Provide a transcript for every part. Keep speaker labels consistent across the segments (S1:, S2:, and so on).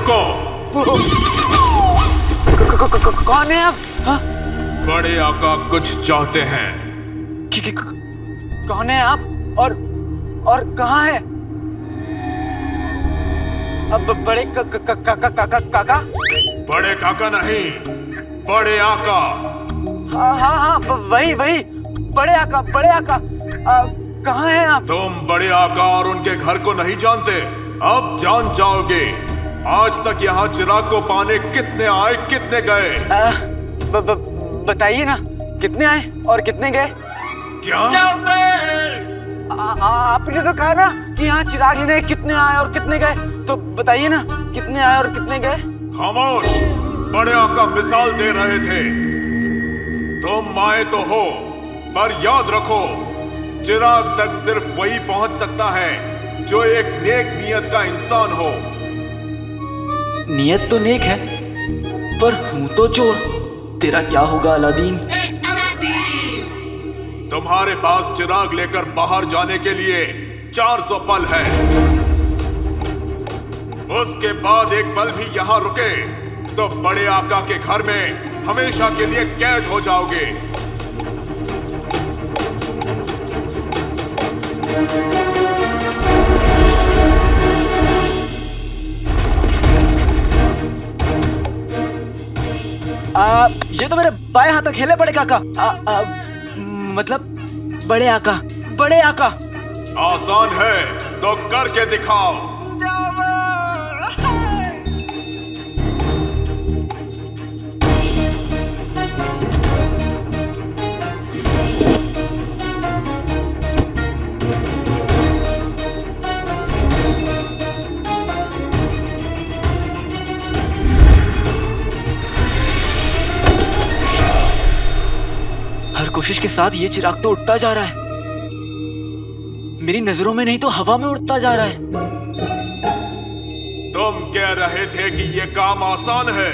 S1: रुको।
S2: कौन है आप? हाँ?
S1: बड़े आका कुछ चाहते हैं।
S2: कौन है आप और कहाँ है? अब बड़े काका?
S1: बड़े काका नहीं, बड़े आका।
S2: हाँ, वही बड़े आका। कहाँ हैं आप?
S1: तुम बड़े आका और उनके घर को नहीं जानते, अब जान जाओगे। आज तक यहाँ चिराग को पाने कितने आए, कितने गए?
S2: बताइए ना, कितने आए और कितने गए?
S1: क्या?
S2: आपने तो कहा ना कि यहाँ चिराग लेने कितने आए और कितने गए, तो बताइए ना कितने आए और कितने गए।
S1: खामोश, बड़े आका मिसाल दे रहे थे। तुम आए तो हो, पर याद रखो, चिराग तक सिर्फ वही पहुंच सकता है जो एक नेक नियत का इंसान हो।
S3: नियत तो नेक है, पर हूं तो चोर। तेरा क्या होगा अलादीन?
S1: तुम्हारे पास चिराग लेकर बाहर जाने के लिए 400 पल है। उसके बाद एक पल भी यहाँ रुके तो बड़े आका के घर में हमेशा के लिए कैद हो जाओगे।
S3: ये तो मेरे बाएं हाथ तक खेले बड़े काका। मतलब बड़े आका।
S1: आसान है तो करके दिखाओ।
S3: हर कोशिश के साथ ये चिराग तो उठता जा रहा है। मेरी नजरों में नहीं तो हवा में उड़ता जा रहा है।
S1: तुम कह रहे थे कि ये काम आसान है।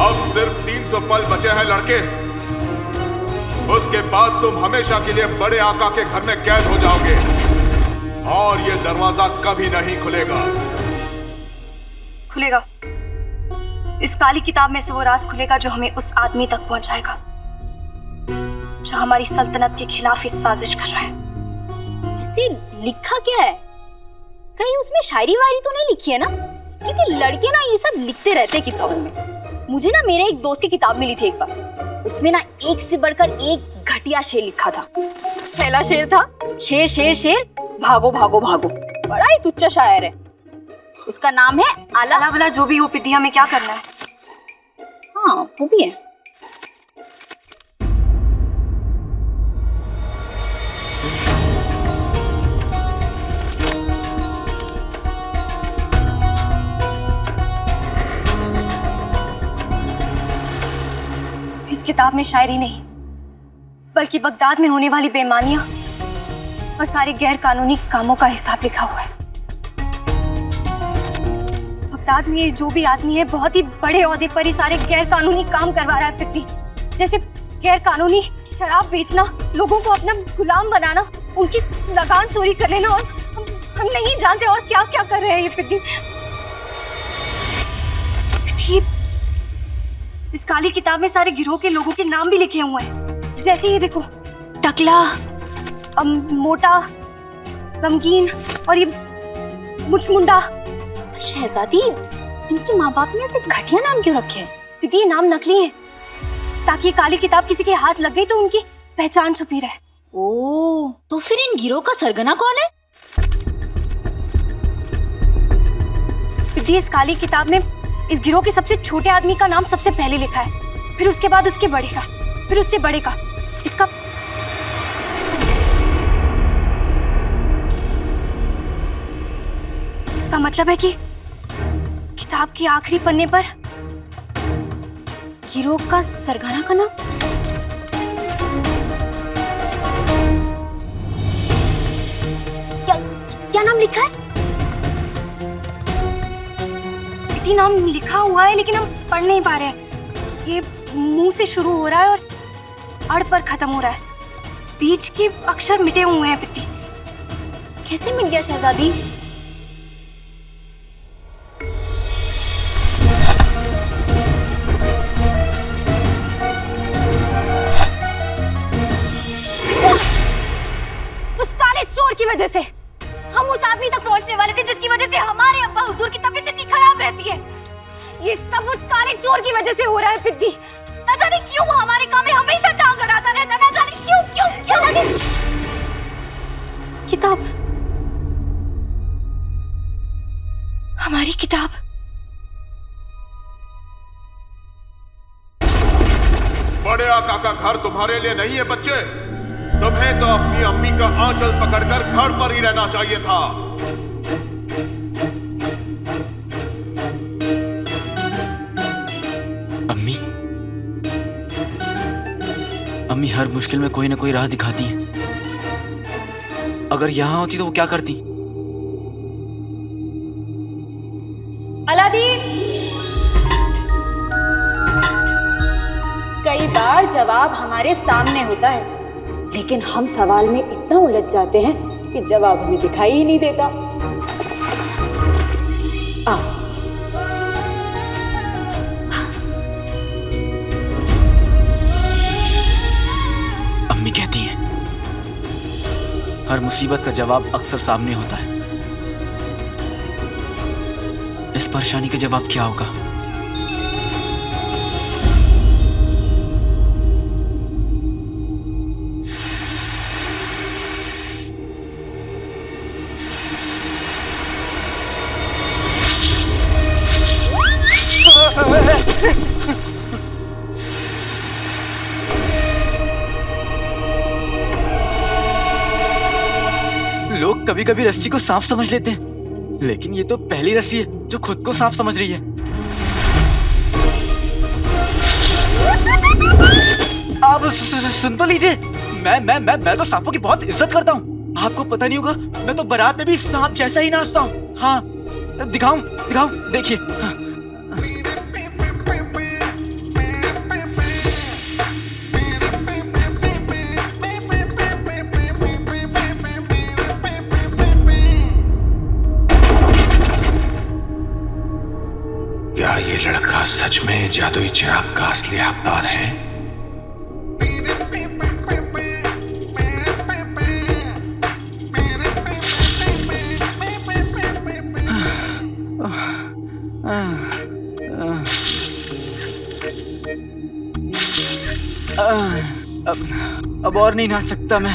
S1: अब सिर्फ 300 पल बचे हैं लड़के। उसके बाद तुम हमेशा के लिए बड़े आका के घर में कैद हो जाओगे और ये दरवाजा कभी नहीं खुलेगा।
S4: खुलेगा। इस काली किताब में से वो राज खुलेगा जो हमें उस आदमी तक पहुंचाएगा जो हमारी सल्तनत के खिलाफ इस साजिश कर रहा है।
S5: ऐसे लिखा क्या है? कहीं उसमें शायरी वायरी तो नहीं लिखी है ना? क्योंकि लड़के ना ये सब लिखते रहते हैं किताबों में। मुझे ना मेरे एक दोस्त की किताब मिली थी एक बार, उसमें ना एक से बढ़कर एक घटिया शेर लिखा था। पहला शेर था, शेर शेर शेर भागो भागो भागो। बड़ा ही तुच्चा शायर है। उसका नाम है आला।
S4: आला भला जो भी हो, पिद्दी हमें क्या करना है?
S5: हाँ वो भी है।
S4: इस किताब में शायरी नहीं बल्कि बगदाद में होने वाली बेईमानियां और सारे गैर कानूनी कामों का हिसाब लिखा हुआ है। बगदाद में जो भी आदमी है बहुत ही बड़े ओहदे पर ही सारे गैर कानूनी काम करवा रहा है पिद्दी। जैसे गैर कानूनी शराब बेचना, लोगों को अपना गुलाम बनाना, उनकी लगान चोरी कर लेना और हम नहीं जानते और क्या क्या कर रहे हैं ये पिद्दी। इस काली किताब में सारे गिरोह के लोगों के नाम भी लिखे हुए हैं। जैसे ये देखो, टकला, मोटा, गमगीन और ये मुचमुंडा।
S5: शहजादी, इनके माँ बाप ने ऐसे घटिया नाम क्यों रखे हैं?
S4: दीदी ये नाम नकली है ताकि ये काली किताब किसी के हाथ लग गई तो उनकी पहचान छुपी रहे।
S5: ओह, तो फिर इन गिरोह का सरगना कौन है?
S4: दीदी इस काली किताब में इस गिरोह के सबसे छोटे आदमी का नाम सबसे पहले लिखा है, फिर उसके बाद उसके बड़े का, फिर उससे बड़े का। इसका मतलब है कि किताब के आखिरी पन्ने पर
S5: गिरोह का सरगना का नाम। क्या नाम लिखा है?
S4: प्रीति नाम लिखा हुआ है लेकिन हम पढ़ नहीं पा रहे हैं। ये मुंह से शुरू हो रहा है और अड़ पर खत्म हो रहा है। बीच के अक्षर मिटे हुए हैं प्रीति।
S5: कैसे मिट गया शहजादी?
S4: उस काले चोर की वजह से हम उस आदमी तक पहुंचने वाले थे जिसकी वजह से हमारे अब्बा हुजूर की तबीयत इतनी खराब रहती है। ये सब उस काले चोर की वजह से हो रहा है पिद्दी। न जाने क्यों वो हमारे काम में हमेशा टांग अड़ाता रहता है। न जाने क्यों क्यों क्यों।
S5: किताब,
S4: हमारी किताब।
S1: बड़े आका का घर तुम्हारे लिए नहीं है बच्चे। तुम्हें तो अपनी अम्मी का आंचल पकड़कर घर पर ही रहना चाहिए था।
S3: अम्मी, अम्मी हर मुश्किल में कोई ना कोई राह दिखाती हैं। अगर यहां होती तो वो क्या करती?
S6: अलादीन, कई बार जवाब हमारे सामने होता है लेकिन हम सवाल में इतना उलझ जाते हैं कि जवाब हमें दिखाई ही नहीं देता।
S3: अम्मी कहती हैं हर मुसीबत का जवाब अक्सर सामने होता है। इस परेशानी का जवाब क्या होगा? लोग कभी कभी रस्सी को सांप समझ लेते हैं, लेकिन ये तो पहली रस्सी है जो खुद को सांप समझ रही है। आप सुन तो लीजिए, मैं तो सांपों की बहुत इज्जत करता हूँ। आपको पता नहीं होगा, मैं तो बारात में भी सांप जैसा ही नाचता हूँ। हाँ, दिखाऊं देखिए। हाँ।
S1: क्या ये लड़का सच में जादुई चिराग का असली हकदार है?
S3: अब और नहीं नाच सकता मैं।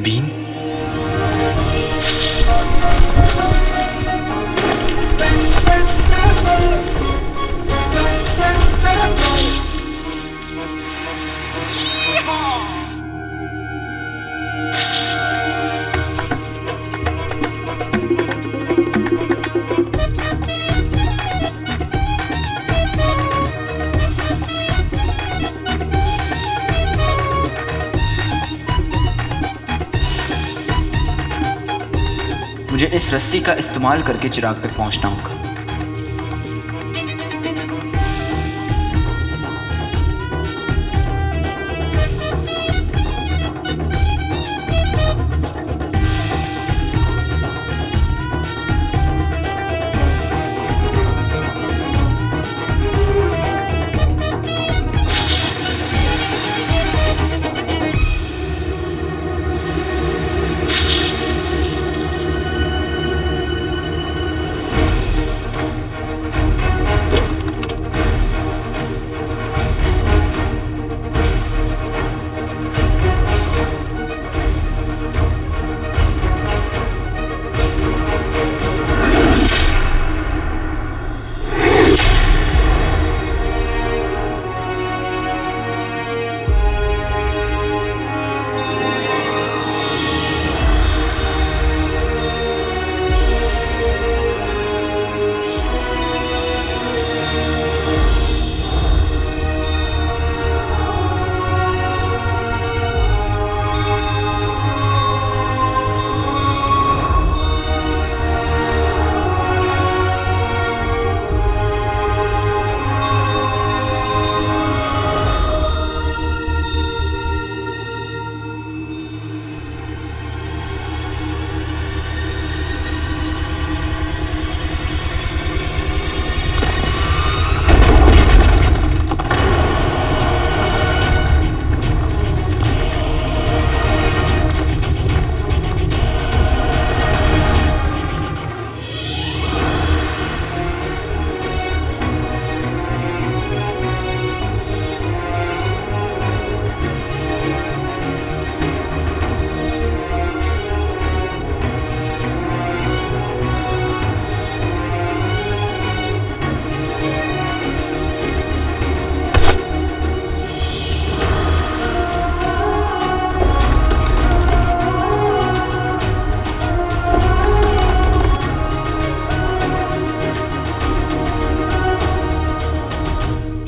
S3: बीन, मुझे इस रस्सी का इस्तेमाल करके चिराग तक पहुंचना होगा।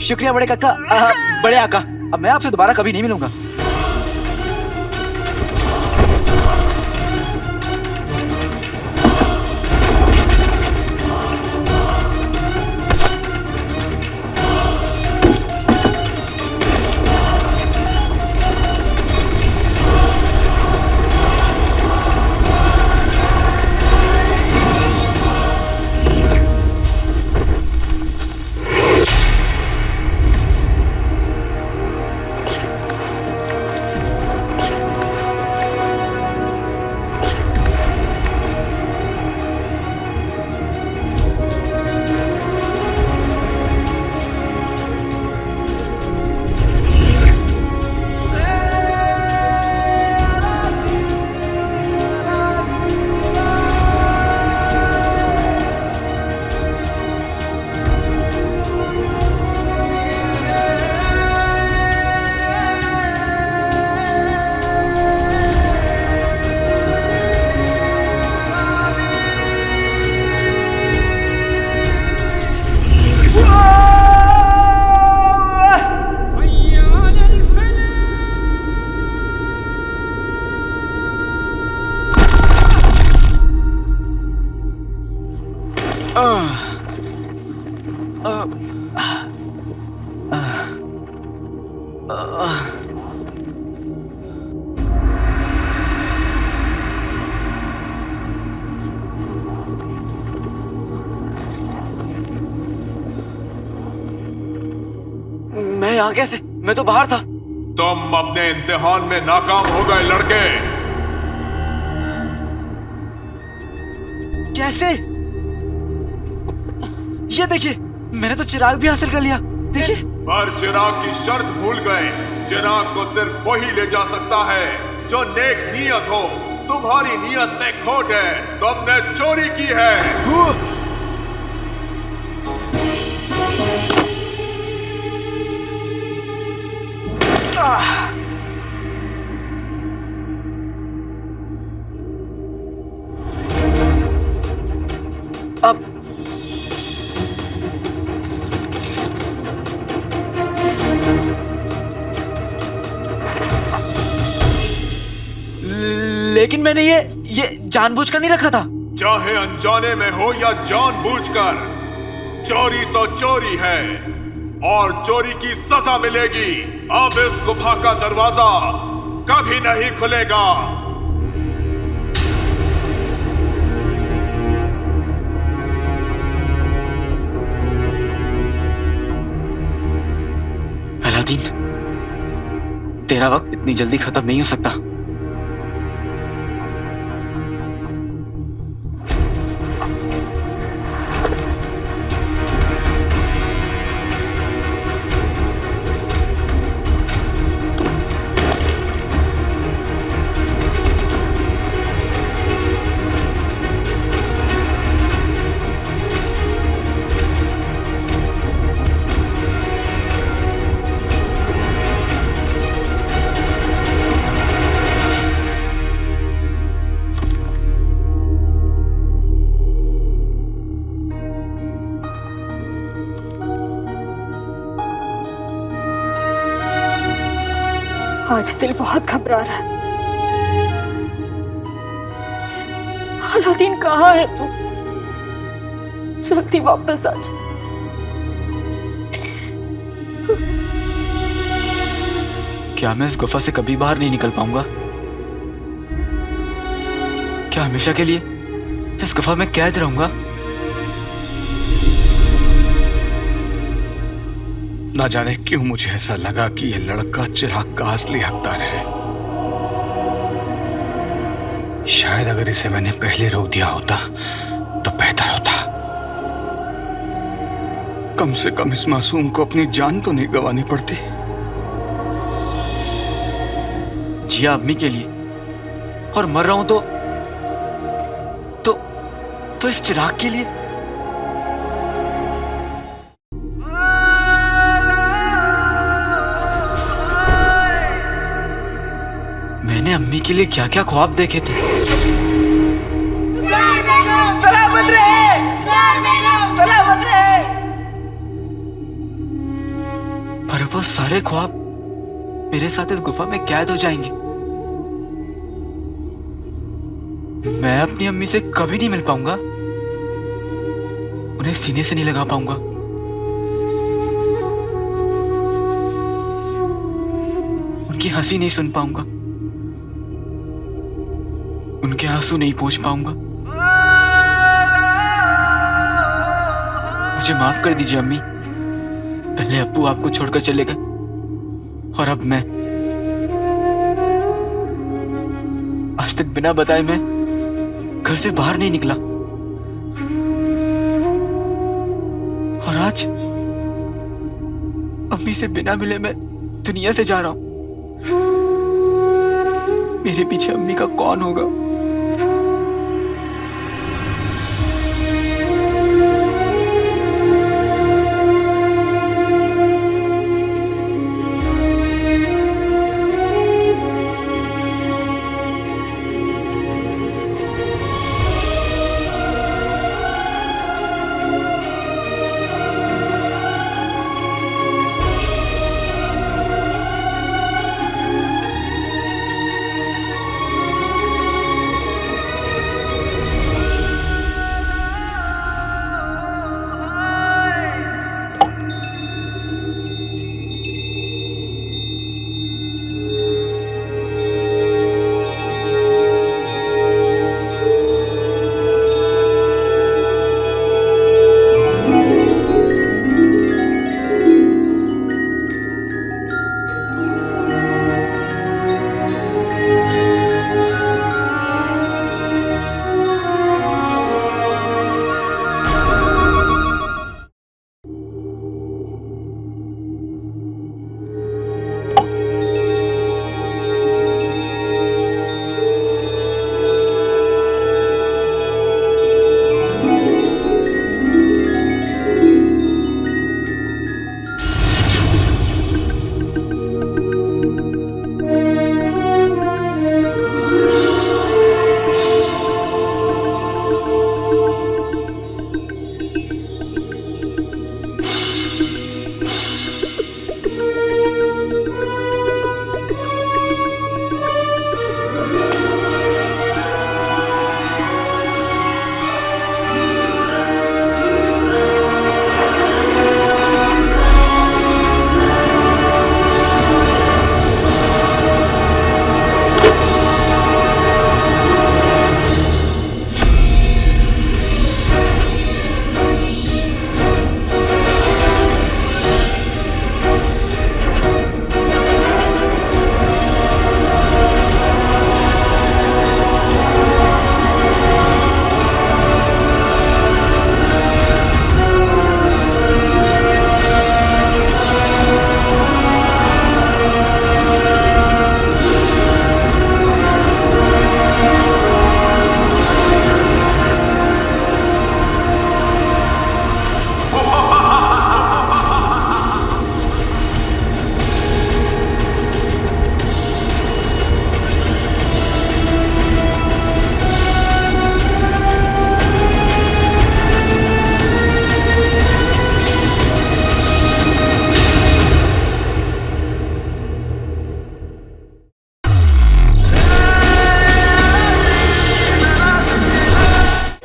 S3: शुक्रिया बड़े काका, बड़े आका। अब मैं आपसे दोबारा कभी नहीं मिलूंगा। मैं यहाँ कैसे? मैं तो बाहर था।
S1: तुम अपने इम्तिहान में नाकाम हो गए लड़के।
S3: कैसे? ये देखिए, मैंने तो चिराग भी हासिल कर लिया। देखिए।
S1: पर चिराग की शर्त भूल गए। चिराग को सिर्फ वही ले जा सकता है जो नेक नियत हो। तुम्हारी नियत में खोट है, तुमने चोरी की है।
S3: अब लेकिन मैंने ये जानबूझकर नहीं रखा था।
S1: चाहे अनजाने में हो या जानबूझकर, चोरी तो चोरी है और चोरी की सजा मिलेगी। अब इस गुफा का दरवाजा कभी नहीं खुलेगा।
S3: अलादीन, तेरा वक्त इतनी जल्दी खत्म नहीं हो सकता।
S6: आज दिल बहुत घबरा रहा है। अलादीन कहाँ है तू? जल्दी वापस आ जा।
S3: क्या मैं इस गुफा से कभी बाहर नहीं निकल पाऊंगा? क्या हमेशा के लिए इस गुफा में कैद रहूंगा?
S7: ना जाने क्यों मुझे ऐसा लगा कि यह लड़का चिराग का असली हकदार है। शायद अगर इसे मैंने पहले रोक दिया होता तो बेहतर होता। कम से कम इस मासूम को अपनी जान तो नहीं गंवानी पड़ती।
S3: जिया अम्मी के लिए और मर रहा हूं तो इस चिराग के लिए। मैंने अम्मी के लिए क्या क्या ख्वाब देखे थे।
S2: सलामत रहे, सलामत रहे।
S3: और वो सारे ख्वाब मेरे साथ इस गुफा में कैद हो जाएंगे। मैं अपनी अम्मी से कभी नहीं मिल पाऊंगा, उन्हें सीने से नहीं लगा पाऊंगा। उनकी हंसी नहीं सुन पाऊंगा, उनके आंसू नहीं पोंछ पाऊंगा। मुझे माफ कर दीजिए अम्मी, पहले अब्बू आपको छोड़कर चले गए और अब मैं। आज तक बिना बताए मैं घर से बाहर नहीं निकला और आज अम्मी से बिना मिले मैं दुनिया से जा रहा हूं। मेरे पीछे अम्मी का कौन होगा?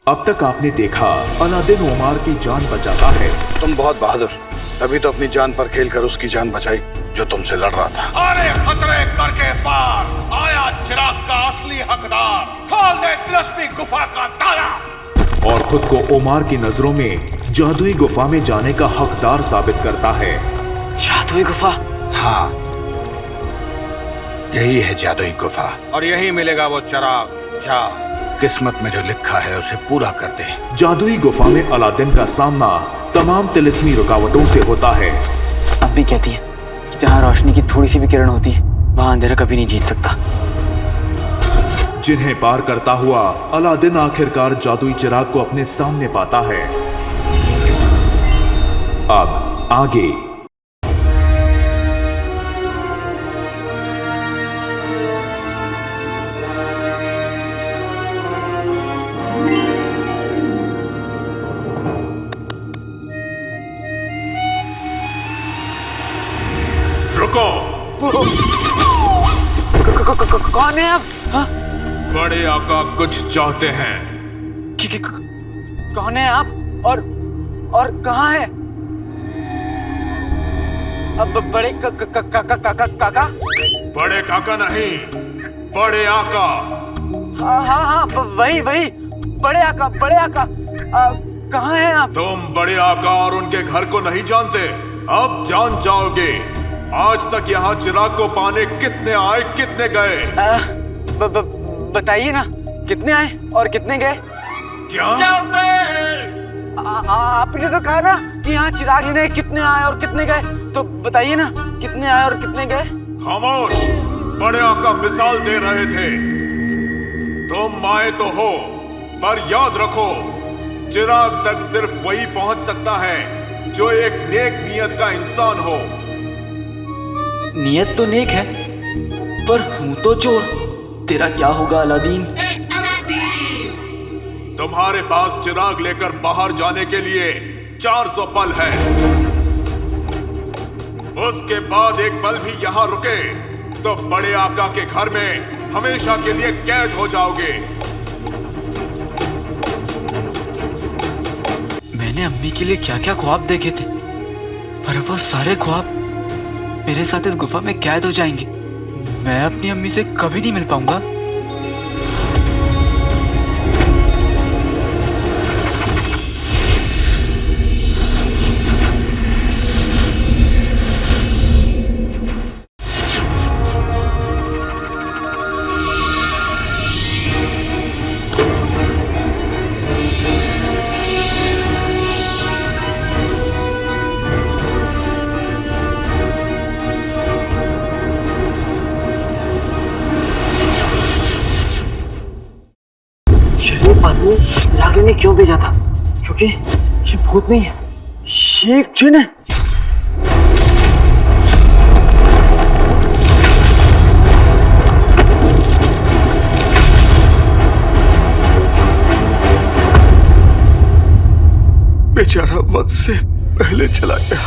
S1: अब तक आपने देखा अलादीन ओमार की जान बचाता है।
S7: तुम बहुत बहादुर, तभी तो अपनी जान पर खेलकर उसकी जान बचाई जो तुमसे लड़ रहा था।
S1: अरे खतरे करके पार आया चिराग का असली हकदार, खोल दे तिलस्मी गुफा का ताला। और खुद को ओमार की नजरों में जादुई गुफा में जाने का हकदार साबित करता है।
S3: जादुई गुफा?
S7: हाँ, यही है जादुई गुफा और यही मिलेगा वो चिराग। जा, किस्मत में जो लिखा है उसे पूरा कर दे।
S1: जादुई गुफा में अलादीन का सामना तमाम तिलिस्मी रुकावटों से होता है।
S3: अब भी कहती है कि जहाँ रोशनी की थोड़ी सी भी किरण होती है वहाँ अंधेरा कभी नहीं जीत सकता।
S1: जिन्हें पार करता हुआ अलादीन आखिरकार जादुई चिराग को अपने सामने पाता है। अब आगे।
S2: कौन है आप? हाँ?
S1: बड़े आका कुछ चाहते हैं।
S2: कौन है आप? और कहाँ है? अब बड़े काका?
S1: बड़े काका नहीं, बड़े आका।
S2: हाँ, वही बड़े आका। कहाँ है आप?
S1: तुम बड़े आका और उनके घर को नहीं जानते, अब जान जाओगे। आज तक यहाँ चिराग को पाने कितने आए, कितने गए?
S2: बताइए ना, कितने आए और कितने गए?
S1: क्या?
S2: आपने तो कहा ना कि यहाँ चिराग लेने कितने आए और कितने गए, तो बताइए ना, कितने आए और कितने गए?
S1: खामोश! बड़े आका मिसाल दे रहे थे। तुम आए तो हो, पर याद रखो, चिराग तक सिर्फ वही पहुंच सकता है जो एक नेक नियत का इंसान हो।
S3: नियत तो नेक है, पर हूं तो चोर। तेरा क्या होगा अलादीन?
S1: तुम्हारे पास चिराग लेकर बाहर जाने के लिए 400 पल है। उसके बाद एक पल भी यहाँ रुके तो बड़े आका के घर में हमेशा के लिए कैद हो जाओगे।
S3: मैंने अम्मी के लिए क्या क्या ख्वाब देखे थे, पर वो सारे ख्वाब मेरे साथ इस गुफा में कैद हो जाएंगे। मैं अपनी अम्मी से कभी नहीं मिल पाऊंगा।
S2: आदमी रागिनी ने क्यों भेजा था? क्योंकि ये भूत नहीं है, ये एक जिन है।
S8: बेचारा वक्त से पहले चला गया।